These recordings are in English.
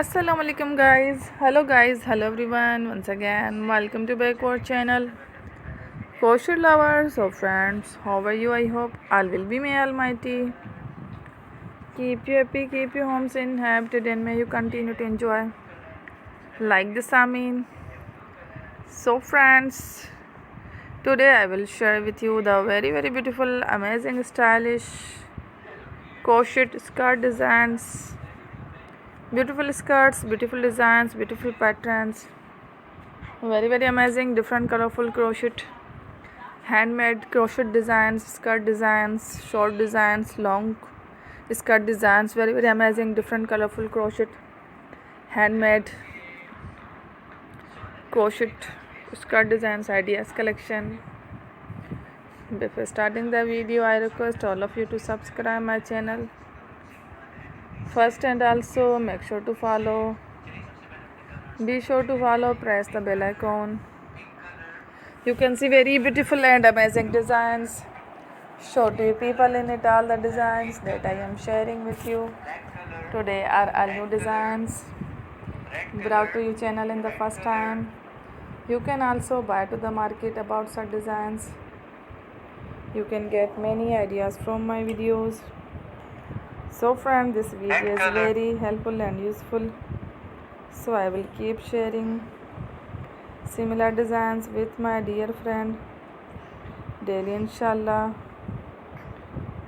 Assalamu alaikum guys. Hello everyone. Once again, welcome to back our channel. Crochet lovers or friends, how are you? I hope all will be may almighty. Keep you happy, keep your homes inhabited, and may you continue to enjoy. Like this, I mean. So friends, today I will share with you the very beautiful, amazing, stylish crochet skirt designs. Beautiful skirts, beautiful designs, beautiful patterns. Very amazing, different colorful crochet, handmade crochet designs, skirt designs, short designs, long skirt designs. Very amazing, different colorful crochet, handmade crochet skirt designs ideas collection. Before starting the video, I request all of you to subscribe my channel first, and also make sure to follow. Be sure to follow, press the bell icon. You can see very beautiful and amazing designs. Show to you people in it all the designs that I am sharing with you. Today are all new designs brought to you channel in the first time. You can also buy to the market about such designs. You can get many ideas from my videos. So friend, this video is very helpful and useful. So I will keep sharing similar designs with my dear friend daily, inshallah.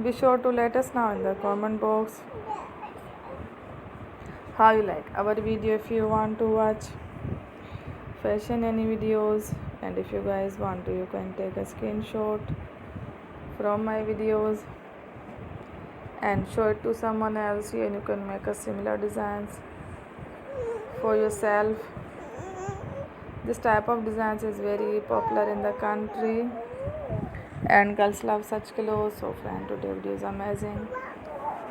Be sure to let us know in the comment box how you like our video. If you want to watch fashion any videos, and if you guys want to, you can take a screenshot from my videos and show it to someone else, and you can make a similar designs for yourself. This type of designs is very popular in the country and girls love such clothes. So friend, today video is amazing.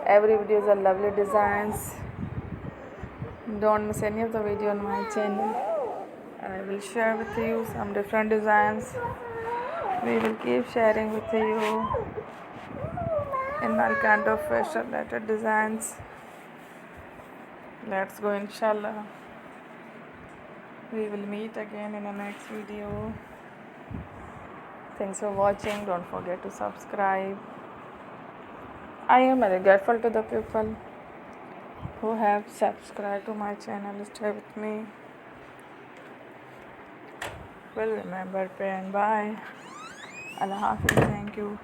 Every video is a lovely designs. Don't miss any of the video on my channel. I will share with you some different designs. We will keep sharing with you in all kind of fashion related designs. Let's go, inshallah. We will meet again in the next video. Thanks for watching. Don't forget to subscribe. I am very grateful to the people who have subscribed to my channel. Stay with me. Well, remember, pray and bye. Allah Hafiz. Thank you.